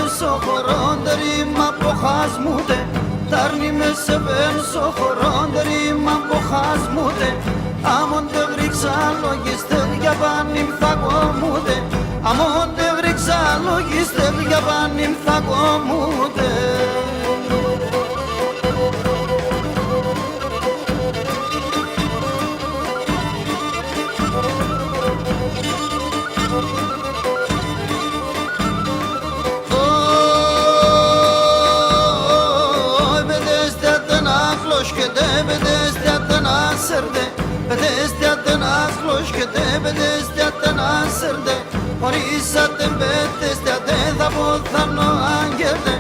سخوران داریم من با خزموده ترنیم سبن سخوران داریم من با خزموده امون دغریک سالو گستر گبانیم فگوموده امون دغریک سالو گستر گبانیم فگوموده Horisaten betesdaten da botano angerde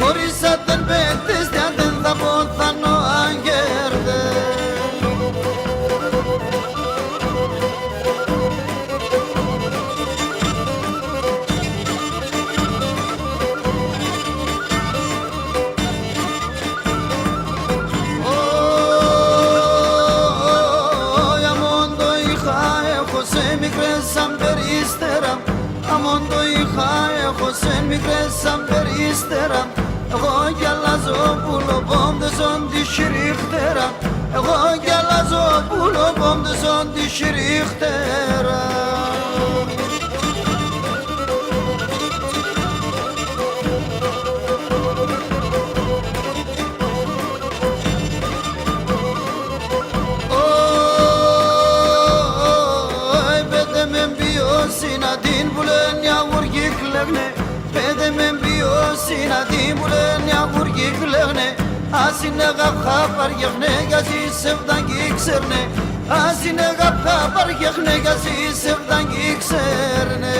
Horisaten betesdaten da botano angerde Sen mi kresam peristeram Ego gelazo pulo bom de son di shirihteram Ego gelazo pulo bom de son di shirihteram Oy bedemem biyosinadin bulen yavur yıklegne Bedemen biyosinadin bulen yavur yıklegne Asine gab khabar yıkne gazi sevdan gikserne Asine gab khabar yıkne gazi sevdan gikserne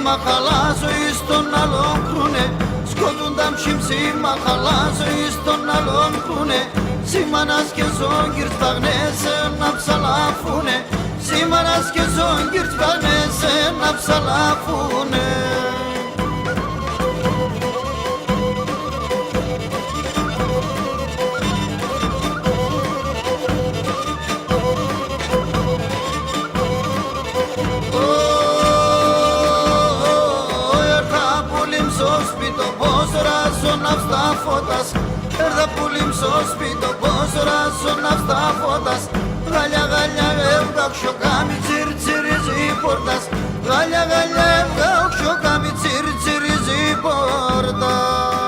Μαχαλάζω εις τον άλλον κρούνε Σκοτούνταμ σύμψη μαχαλάζω εις τον άλλον κρούνε Σήμανας και ζόγκυρτ παγνέσε να ψαλαφούνε Σήμανας και ζόγκυρτ παγνέσε να ψαλαφούνε Φώτας, έρδα πουλήμ στο σπίτο πως ράσω ναύστα φώτας Γάλια γάλια έβγα ξιοκάμι τσιρ τσιριζή πόρτας Γάλια γάλια έβγα ξιοκάμι τσιρ τσιριζή πόρτας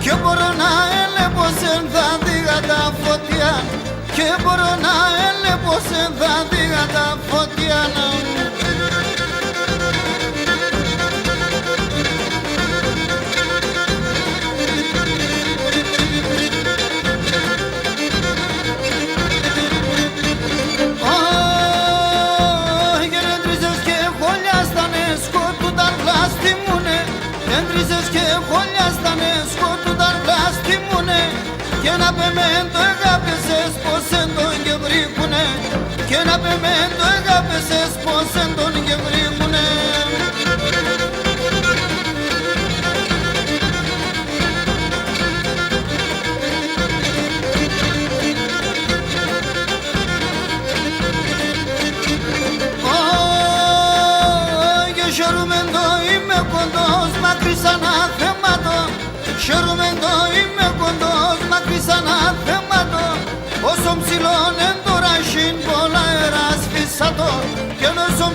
Και μπορώ να έλεπω σε θα δίγα τα φωτιά Και μπορώ να έλεπω σε θα δίγα τα φωτιά Γερέντριζες και χολιάστανε σκότουνταν πλαστιμούνε Έντριζες και χολιάστανε σκότουνταν πλαστιμούνε Και να πεμεν το αγάπησες πως εν τον γευρίκουνε Και να πεμεν το αγάπησες πως εν τον γευρίκουνε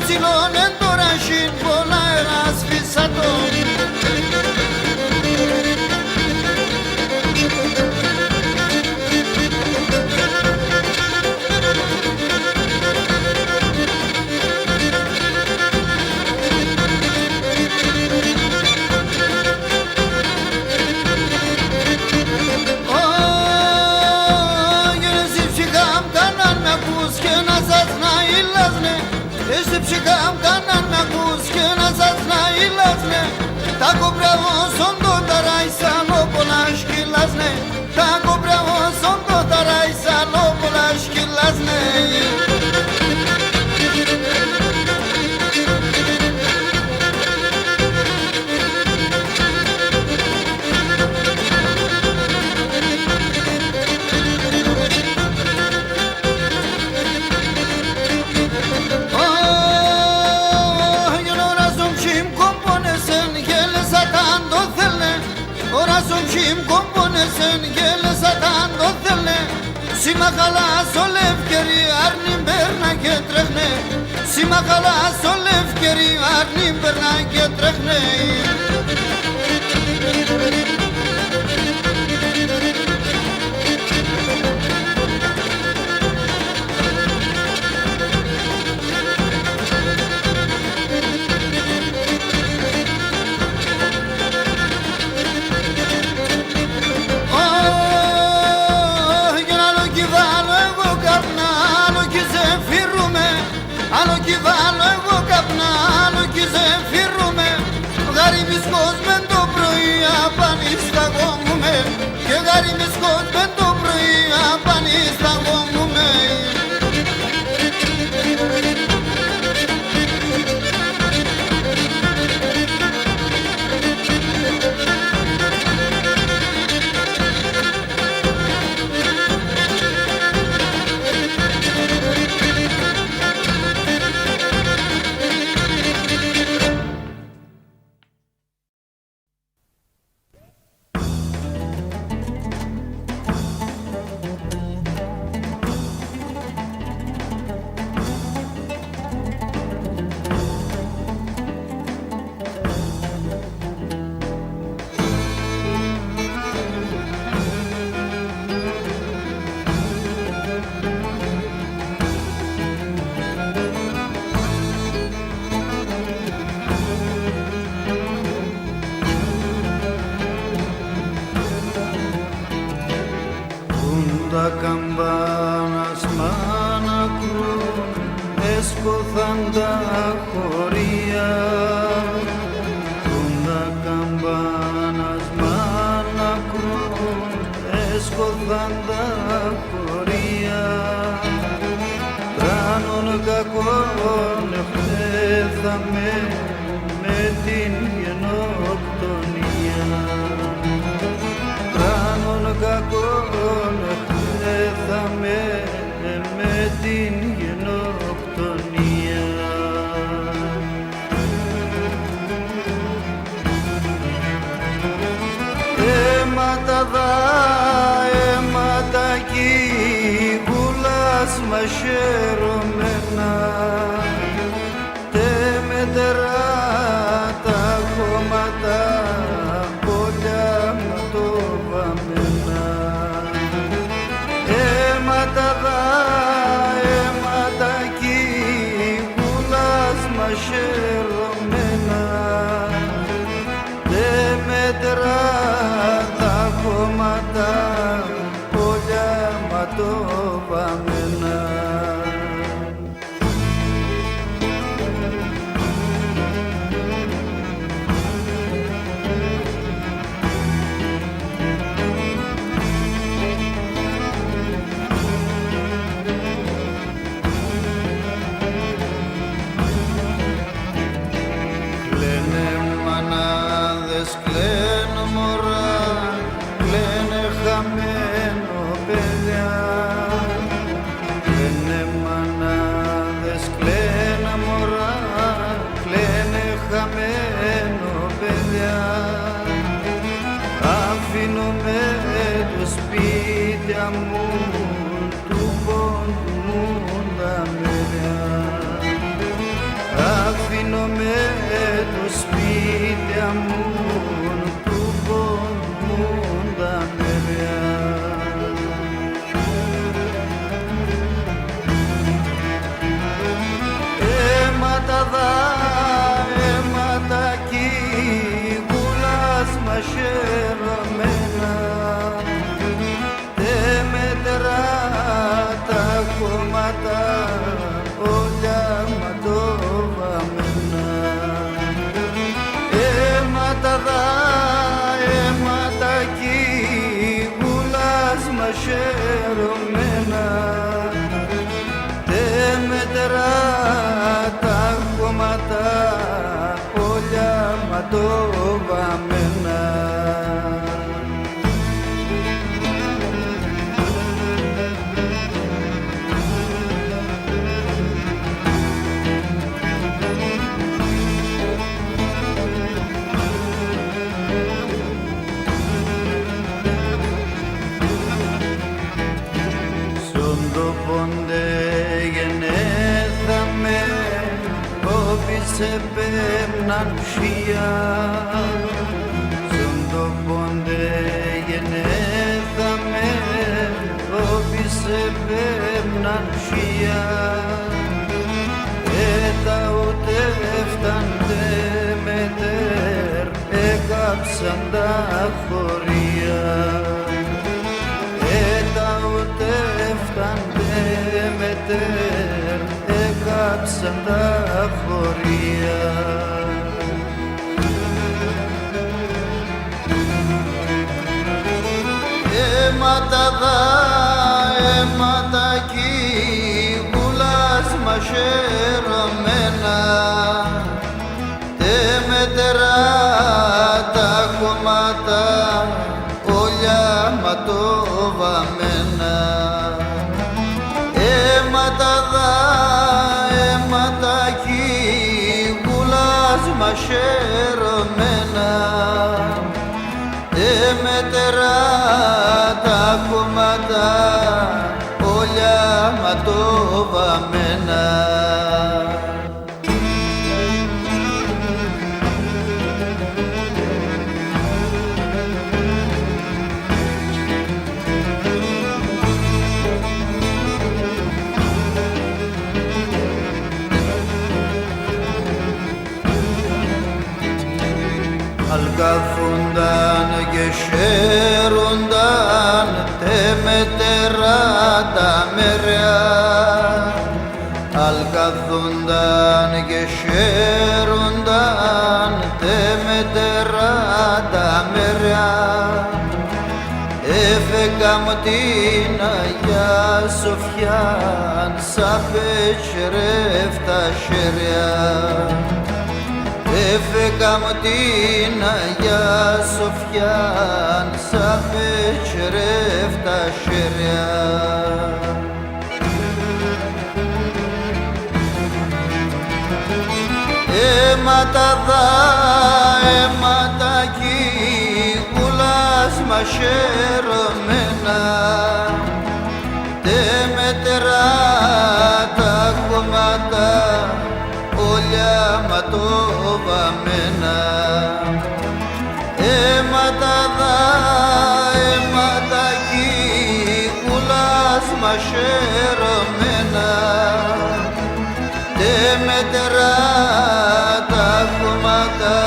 ψηλόν εν τώρα σιν πολλά ένας φυσάτο. Εσύ ψυχάμ κάναν με ακούς και να σας να ηλάσνε. Τα κομπρά όσον το ταράισαν όπολα σκυλάσνε. Τα κομπρά όσον το ταράισαν όπολα σκυλάσνε. Im komponesen gele satan do thelne Sima khala solev keri arnim berna getrechne Sima khala solev keri arnim berna getrechne Άλλο κι βάλω εγώ καπνά, άλλο κι ζεφύρουμε. Γαριμισκός μεν το πρωί απανισταγόμουμε. Και γαριμισκός μεν το πρωί απανισταγόμουμε. Τα καμπάνας μ' ακρούν, έσκοθαν τα χωρία. Τα καμπάνας μ' ακρούν, έσκοθαν τα χωρία. Τράνον κακόν εχθέθαμε με την γενοκτονία. Τράνον κακόν εχθέθαμε με την γενοκτονία. Αίματα δα, αίματα κι γουλάς μαχαιρωμένα. Τε μετερά τα χώματα πόλια το βαμμένα. Αίματα δα, αίματα κι γουλάς μαχαιρωμένα. Τε μετερά τα χώματα πόλια ματοβαμμένα. Κλαίνε μανάδες, κλαίνε μωρά, κλαίνε χαμένο παιδιά. Κλαίνε μανάδες, κλαίνε μωρά, κλαίνε χαμένο παιδιά. Αφήνομαι το σπίτια μου, του πόντου μου τα μεριά. με το σπίτι μου του πόνου τα μεριά. Αίματα δα, αίματα κι γουλάς μαχαιρωμένα, δε μετρά τα κόμματα όλα ματωβαμένα. Αίματα δα, αίματα κι γουλάς μαχαιρωμένα, δε μετρά τα κόμματα όλα ματωβαμένα. Στον πόντε γενέθαμε, όπισε πέμναν ψία. Στον πόντε γενέθαμε, όπισε πέμναν ψία. Τα ούτε έφταντε μετέρ, έκαψαν τα χωρία. Τα ούτε έφταντε μετέρ, έκαψαν τα χωρία. Αίματα δα, αίματα κι γουλάς μαχαιρωμένα, δε μετρά τα κομμάτα όλα ματωβαμένα. Αίματα δα, αίματα κι γουλάς μαχαιρωμένα, δε μετρά τα κομμάτα όλα ματωβαμένα. Αλκαθούνταν και χαίρονταν τε μετερά τα μεριά. Αλκαθούνταν και χαίρονταν τε μετερά τα μεριά. Έφεγα μου την Αγιά Σοφιάν, σαν πετσερεύτα χέρια. Έφεγα μου την Αγιά Σοφιάν, σαν πετσερεύτα χέρια. Αίματα δα, αίματα κι γουλάς μαχαιρωμένα, δε μετρά τα κομμάτα όλα ματωβαμένα. Αίματα δα, αίματα κι γουλάς μαχαιρωμένα, δε μετρά τα κομμάτα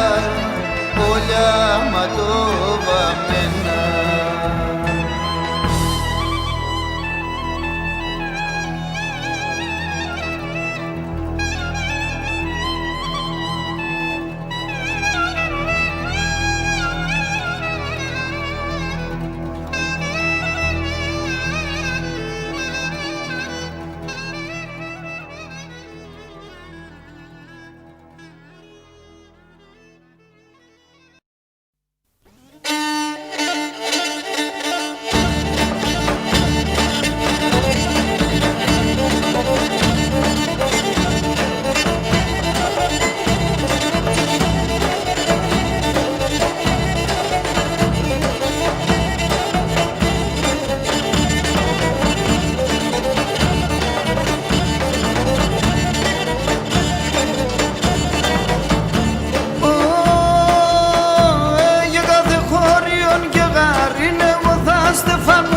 όλα ματωβαμένα.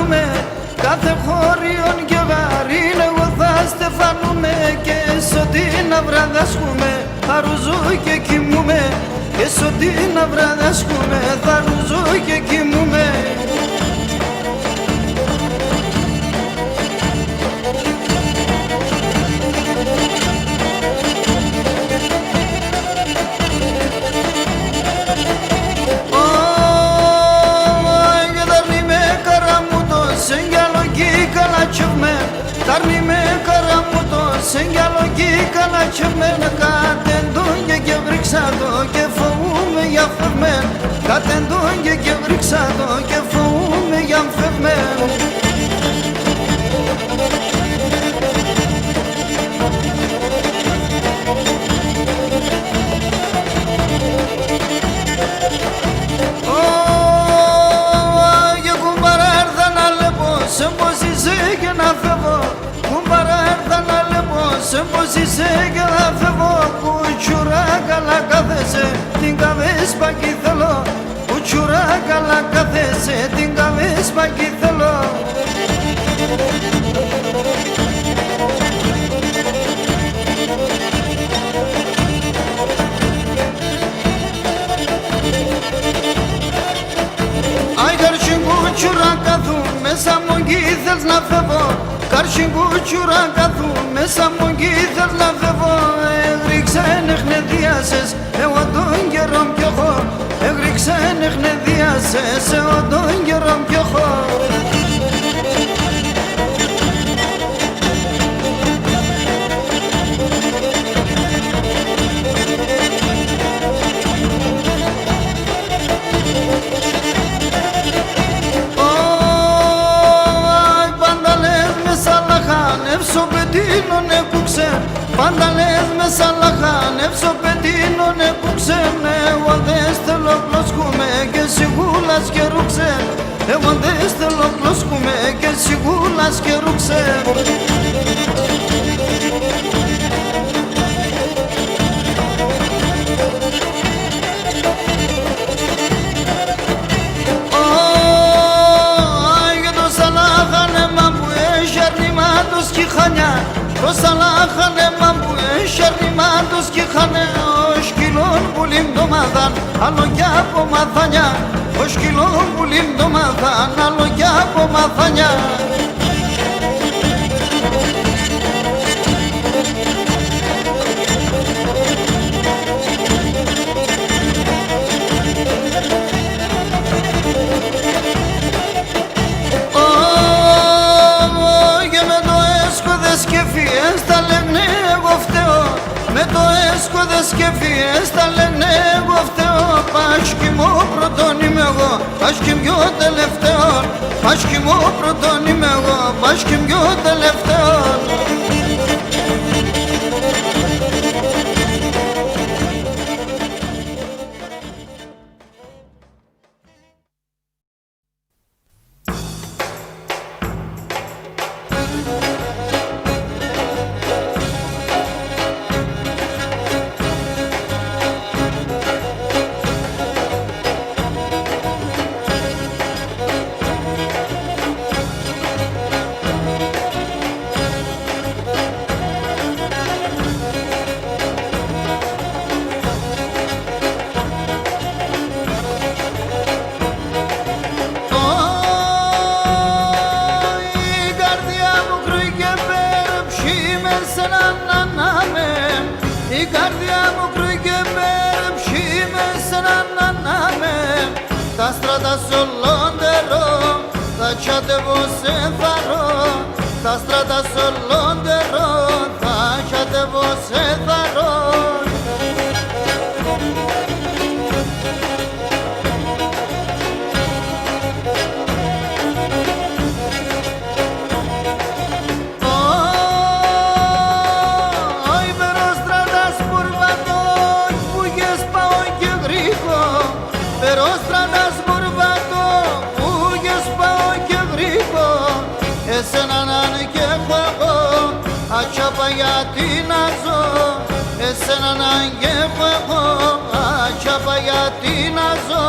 στεφανούμε, κάθε χώριον και γαρίν εγώ θα στεφανούμε, και σωτήνα βραδάσκουμε, θα ρουζώ και κοιμούμε, και σωτήνα βραδάσκουμε, θα ρουζώ και κοιμούμε. Darni me karamuto sengyalo ki kana çmen katen donge gevriksado ke foume ya fermen katen donge gevriksado ke foume ya fermen. Σεμποσίσε και θα φεύγω, κουτσουρά καλά κάθεσαι, την καβέσπα κι θέλω, κουτσουρά καλά κάθεσαι, την καβέσπα κι θέλω. Ai καρσιν κουτσουρά καθούν, μέσα μου κι θέλεις να φεύγω, καρσιν κουτσουρά καθούν, μέσα μου κι θέλεις να φεύγω. Έγριξεν εχνεδιάσες, εγώ τον καιρό κι έχω, έγριξεν εχνεδιάσες, εγώ τον καιρό κι έχω. Πάντα λες με σαλαχάν, εύσω πετίνωνε που ξένε. Εγώ δεν θέλω πλοσκούμε και σιγούλας και ρούξε. Εγώ δεν θέλω πλοσκούμε και σιγούλας και ρούξε. Το σαλάχανε μαμπού εσέρνημάτος κι χάνε ο σκυλόν που λιμδομάδαν άλλο κι από μαθανιά, ο σκυλόν που λιμδομάδαν άλλο κι από μαθανιά. Με το έσκοδες και φιές τα λένε εγώ φταίω. Πάσχημο πρώτον είμαι εγώ, πάσχημιο τελευταίο. Πάσχημο πρώτον είμαι εγώ, πάσχημιο τελευταίο. Η καρδιά μου κρύει και πέρεψη με σένα να νάμε. Τα στράτα σ' ολόντερο, θα τσάτευω σε θαρώ. Τα στράτα σ' ολόντερο, θα τσάτευω σε θαρώ. Γιατί να ζω, εσένα να έχω εγώ, ατσάπα γιατί να ζω.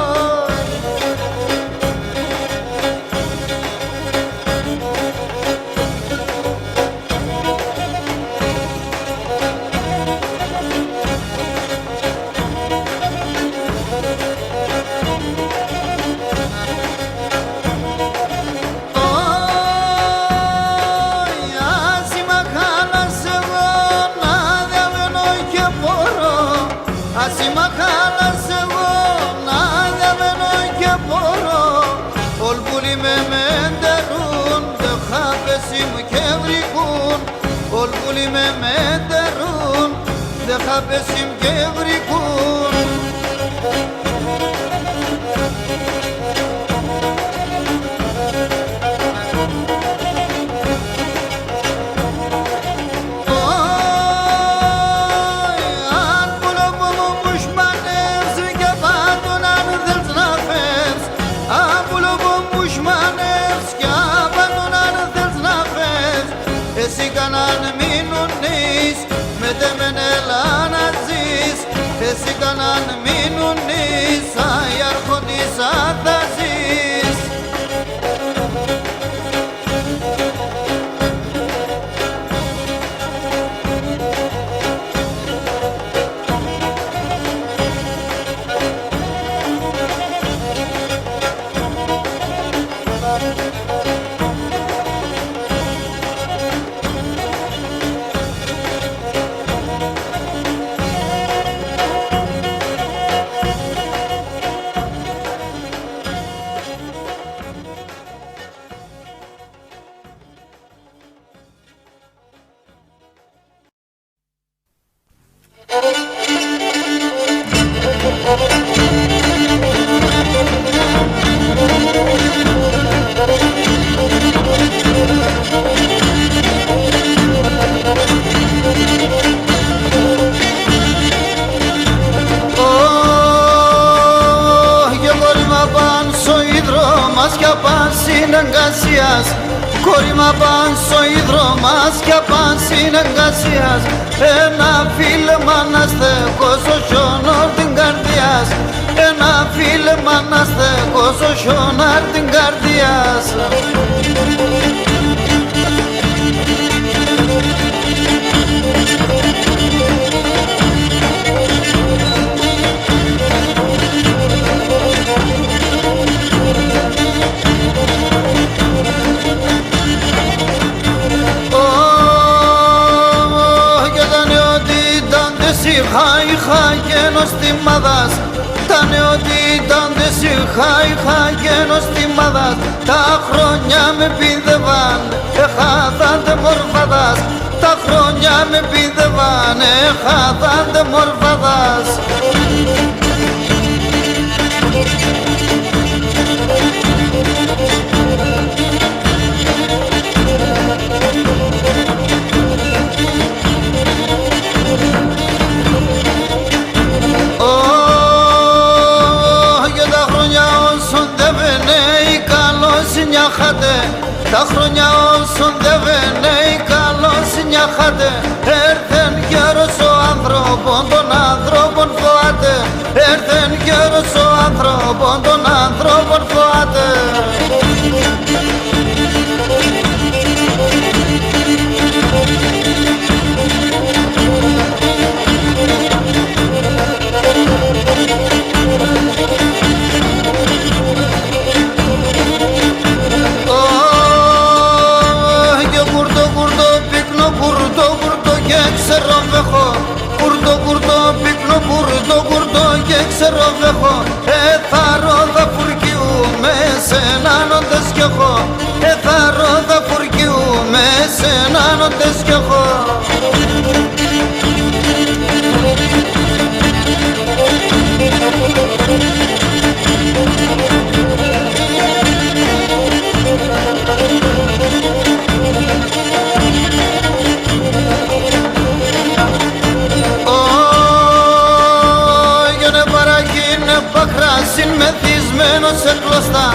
πέσιμ και βρικούν. Εσύ κανάν μείνουν-εις, με τεμενέλα να ζεις. Εσύ κανάν μείνουν-εις, οι αρχοντής θα ζεις. Κόρημα παν στο ίδρο μας κι απάν συνεργασίας. Ένα φίλεμα να στέκω στο χιόνορ την καρδιάς. Ένα φίλεμα να στέκω στο χιόνορ την καρδιάς. Χάι γένος τιμάδας, τα νεοτήταντες χάι γένος τιμάδας. Τα χρόνια με πήδευαν, εχάθαντε μορφαδάς. Τα χρόνια με πήδευαν, εχάθαντε μορφαδάς. Τα χρόνια όσον δεβαινε καλώς νιάχατε. Έρθεν γέρος ο άνθρωπον των ανθρώπων φοάται. Έρθεν γέρος ο άνθρωπον των ανθρώπων φοάται. Εθαρόδα φουρκιούμε σε νάνοντες κι εγώ. Εθαρόδα φουρκιούμε σε νάνοντες κι εγώ. Μεθυσμένος σε κλωστά,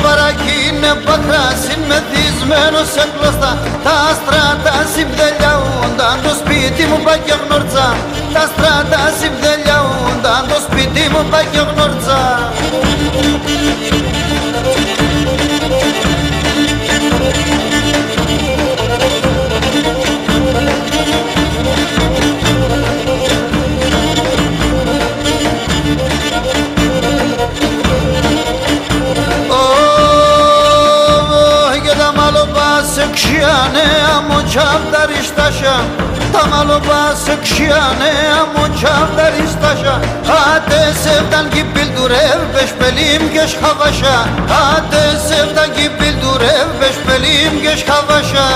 παρακίνε παχράσιν μεθυσμένος σε κλωστά. Τα στράτα συμπδελιαούνταν το σπίτι μου πά και γνωρτσά. Τα στράτα συμπδελιαούνταν το σπίτι μου πά και γνωρτσά. Kşiyane amo çavdar iştaşa Tamalo bası kşiyane amo çavdar iştaşa Ate sevdan ki bildurev beş belim geç havaşa Ate sevdan ki bildurev beş belim geç havaşa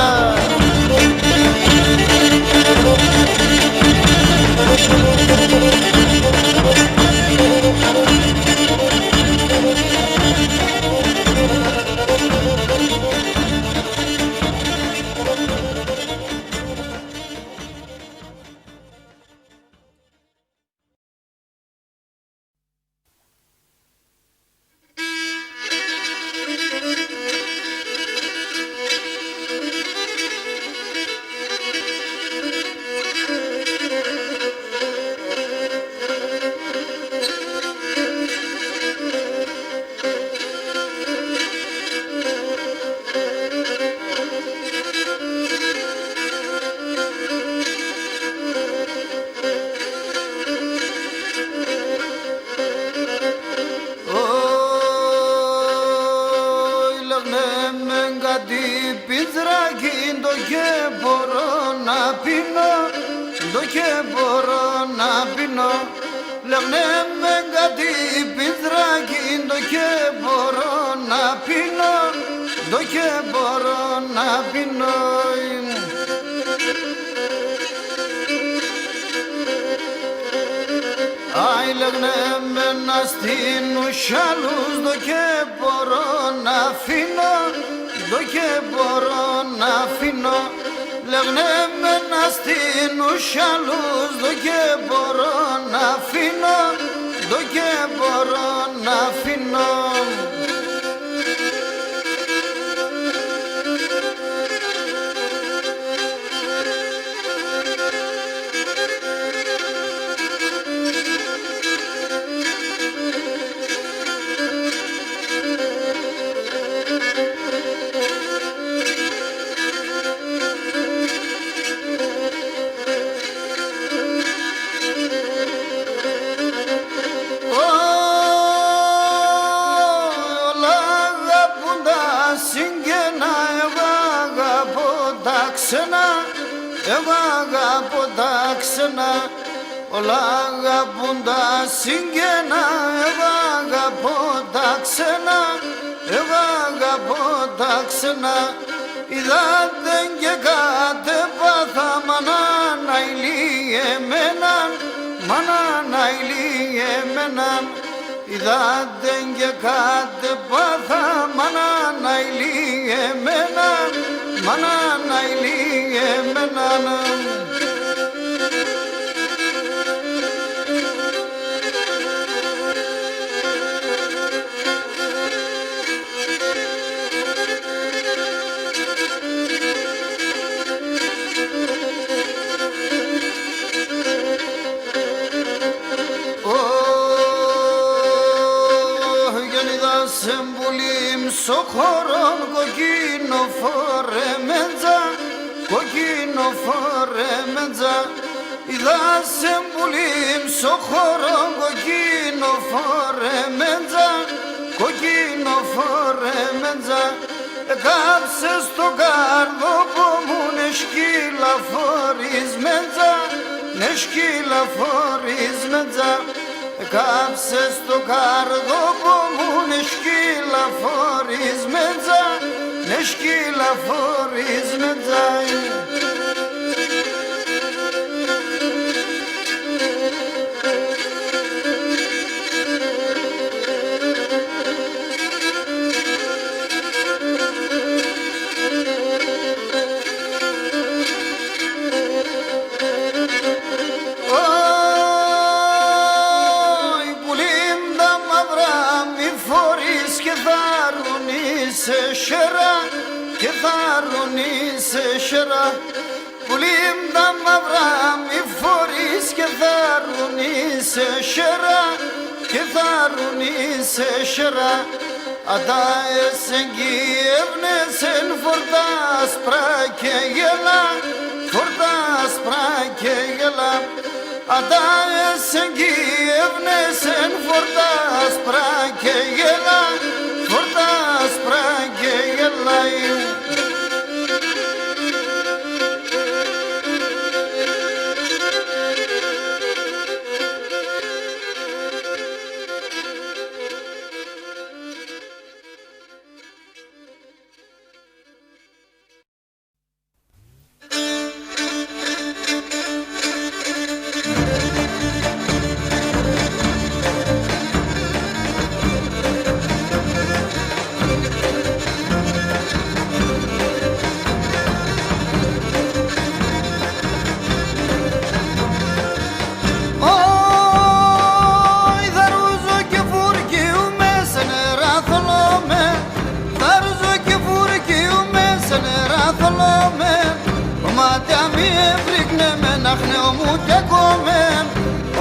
μου τεκομέν,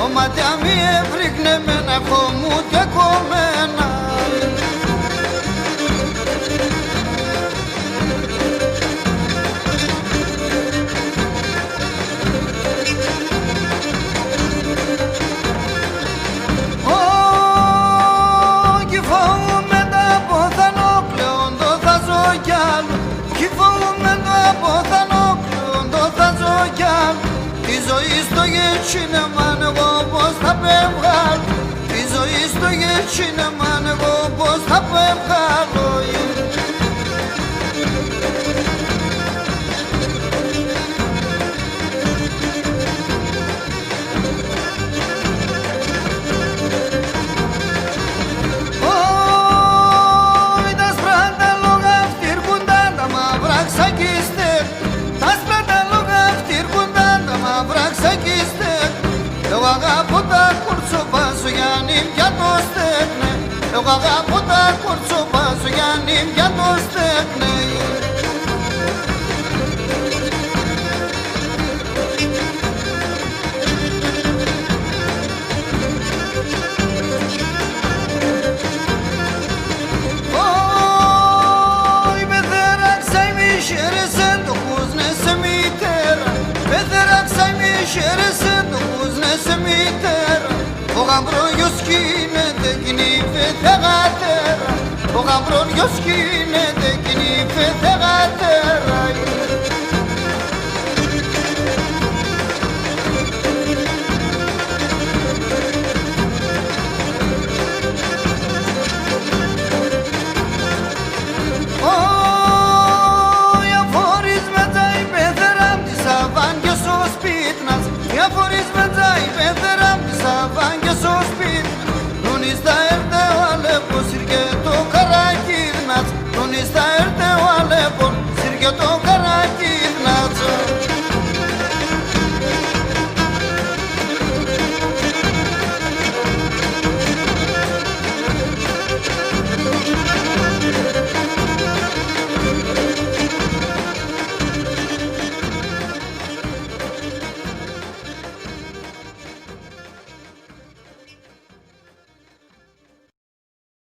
ο ματιά μη έβριγνε με να έχω μου τεκομένα. Κι φοβούμαι τα ποθανό πλέον το θα ζω κι άλλο, κι φοβούμαι το αποθανό πλέον το θα ζω κι άλλο. Τη ζωή στο γετσίνεμα εγώ πως θα πεμβάλω, τη ζωή στο γετσίνεμα εγώ πως θα πεμβάλω. Εγώ αγαπώ τα κουρτσοπά σου για νύμια το στέκνε, εγώ αγαπώ τα κουρτσοπά σου για νύμια το στέκνε. Όι με θέραξα η μη χαίρεσεν το κούσνε σε μητέρα, με θέραξα η μη χαίρεσεν το κούσνε σε μητέρα. Ο γαμπρόγιος κίνεται κι νύφε θεγατέρα, ο γαμπρόγιος κίνεται κι νύφε θεγατέρα.